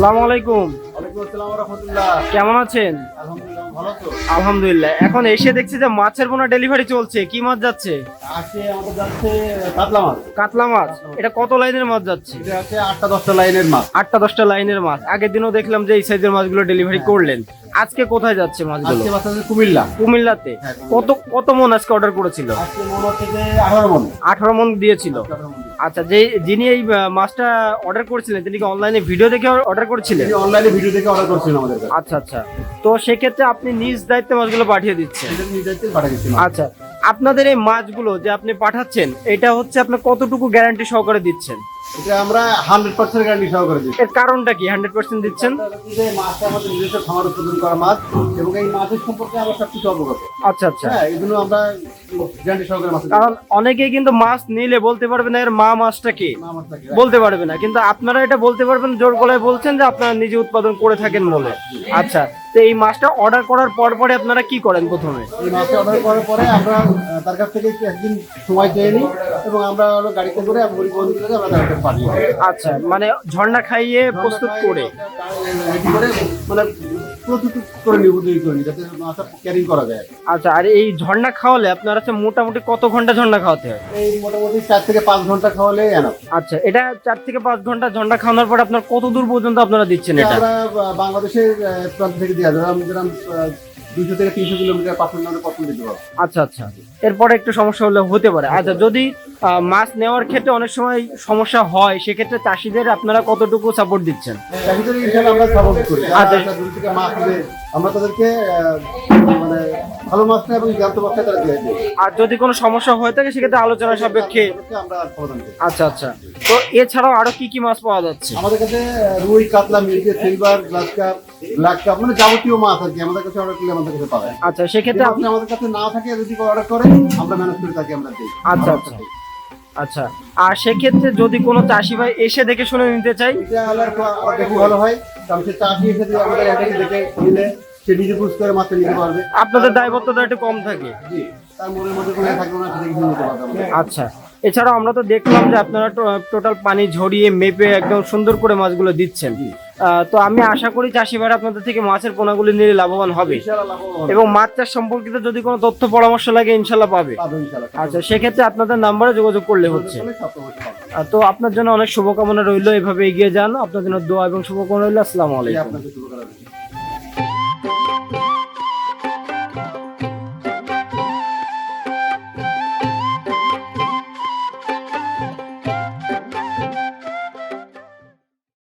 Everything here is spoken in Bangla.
আসসালামু আলাইকুম। ওয়ালাইকুম আসসালাম ওয়া রাহমাতুল্লাহ। কেমন আছেন? আলহামদুলিল্লাহ, ভালো তো? আলহামদুলিল্লাহ। এখন এসে দেখছি যে মাছের বোনা ডেলিভারি চলছে। কি মাছ যাচ্ছে? আজকে আমাদের যাচ্ছে কাতলা মাছ। কাতলা মাছ। এটা কত লাইনের মাছ যাচ্ছে? এটা হচ্ছে 8টা-10টা লাইনের মাছ। 8টা-10টা লাইনের মাছ। আগের দিনও দেখলাম যে এই সাইজের মাছগুলো ডেলিভারি করলেন। আজকে কোথায় যাচ্ছে মাছগুলো? আজকে মাছ আছে কুমিল্লা। কুমিল্লাতে। হ্যাঁ, কত কত মন আজকে অর্ডার করেছিল? আজকে মন হচ্ছে যে 18 মণ। 18 মন দিয়েছিল। 18 মণ। আচ্ছা, যিনি এই মাছটা অর্ডার করেছিলেন তিনি কি অনলাইনে ভিডিও দেখে অর্ডার করেছিলেন? তিনি অনলাইনে ভিডিও দেখে অর্ডার করছিলেন আমাদের কাছে। আচ্ছা আচ্ছা। তো সেক্ষেত্রে আপনি নিজ দায়িত্বে মাছগুলো পাঠিয়ে দিচ্ছেন। এটা নিয়ে যাইতে পাঠিয়ে দিচ্ছি মাছ। আচ্ছা, আপনাদের এই মাছগুলো যে আপনি পাঠাচ্ছেন এটা হচ্ছে আপনি কতটুকু গ্যারান্টি সহকারে দিচ্ছেন? এটা আমরা 100% গ্যারান্টি সহকারে দিচ্ছি। এর কারণটা কি 100% দিচ্ছেন? যে মাছটা আমাদের নিজস্ব খামার উৎপাদন করা মাছ এবং এই মাছের সম্পর্কে আমরা সবকিছু অবগত। আচ্ছা আচ্ছা। হ্যাঁ, এই জন্য আমরা গ্যারান্টি সহকারে মাছ কারণ অনেকেই কিন্তু মাছ নিলে বলতে পারবে না এর মা মাছটা কি, বলতে পারবে না, কিন্তু আপনারা এটা বলতে পারবেন, জোর গলায় বলছেন যে আপনারা নিজে উৎপাদন করে থাকেন বলে। আচ্ছা, তো এই মাছটা অর্ডার করার পরে আপনারা কি করেন প্রথমে? এই মাছটা অর্ডার করার পরে আমরা তার কাছ থেকে একদিন সময় চেয়ে নিই এবং আমরা হলো গাড়িতে করে পরিবহন করে আমরা তার কাছে পাঠিয়ে দিই। আচ্ছা, মানে ঝর্ণা খাইয়ে প্রস্তুত করে রেডি করে মানে প্রস্তুত করে নিবন্ধন করে নিই যাতে মাছটা ক্যারিং করা যায়। আচ্ছা, আর এই ঝর্ণা খাওয়ালে আপনার হচ্ছে মোটামুটি কত ঘন্টা ঝর্ণা খাওয়াতে হয়? এই মোটামুটি 4 থেকে 5 ঘন্টা খাওয়ালে এনাফ। আচ্ছা, এটা 4 থেকে 5 ঘন্টা ঝর্ণা খাওয়ানোর পর আপনার কত দূর পর্যন্ত আপনারা দিচ্ছেন এটা? আমরা বাংলাদেশের প্রান্ত থেকে দিয়ে যেরকম 200 থেকে 300 কিলোমিটার পার্সেন্ট পছন্দ দিতে পারবো। আচ্ছা আচ্ছা। এরপরে একটু সমস্যা হলে হতে পারে। আচ্ছা, যদি মাছ নেওয়ার ক্ষেত্রে অনেক সময় সমস্যা হয় সেক্ষেত্রে চাষিদের আপনারা কতটুকু সাপোর্ট দিচ্ছেন? চাষিদের ইনশাআল্লাহ আমরা সাপোর্ট করি। আচ্ছা। দূর থেকে মাছ নেবে আমরা তাদেরকে মানে ভালো মাছটা এবং জ্যান্ত মাছটা তারা দিয়ে দিই। আর যদি কোনো সমস্যা হয়ে থাকে সেক্ষেত্রে আলোচনা সাপেক্ষে। আমরা সমাধান করি। আচ্ছা আচ্ছা। তো এছাড়াও আরো কি কি মাছ পাওয়া যাচ্ছে? আমাদের কাছে রুই, কাতলা, মিরগে, সিলভার, ব্ল্যাক কাপ মানে যাবতীয় মাছ আর কি আমাদের কাছে অর্ডার করলে আমাদের কাছে পাবেন। আচ্ছা, সেক্ষেত্রে আপনি আমাদের কাছে না থাকে যদি অর্ডার করে আমরা ম্যানেজ করে থাকি আমরা দিই। আচ্ছা আচ্ছা আচ্ছা। আর সেক্ষেত্রে যদি কোনো চাষি ভাই এসে দেখে শুনে নিতে চাই? এটা আলার দেখি ভালো হয় কারণ সে চাষি এসে যদি আমাদের এটাকে দেখে নিলে সে নিজে বুঝ করে মাছটা নিতে পারবে। আপনাদের দায়বদ্ধতা একটু কম থাকে। জি, তার মনের মধ্যে কোনো থাকবে না, সেটা কিছু নিতে পারবে আমরা। আচ্ছা, এছাড়াও আমরা তো দেখলাম যে আপনারা টোটাল পানি ঝরিয়ে মেপে একদম সুন্দর করে মাছগুলো দিচ্ছেন। তো আমি আশা করি চাষি ভাইরা আপনাদের থেকে মাছের পোনাগুলি নিয়ে লাভবান হবে ইনশাআল্লাহ লাভবান হবে। এবং মাছ চাষ সম্পর্কিত যদি কোনো তথ্য পরামর্শ লাগে ইনশাল্লাহ পাবে। পাবে ইনশাআল্লাহ। আচ্ছা, সেক্ষেত্রে আপনাদের নাম্বারে যোগাযোগ করলে হচ্ছে। তো আপনার জন্য অনেক শুভকামনা রইলো, এভাবে এগিয়ে যান। আপনার জন্য দোয়া এবং শুভকামনা রইলো। আসসালামু আলাইকুম। আপনাকে শুভকামনা।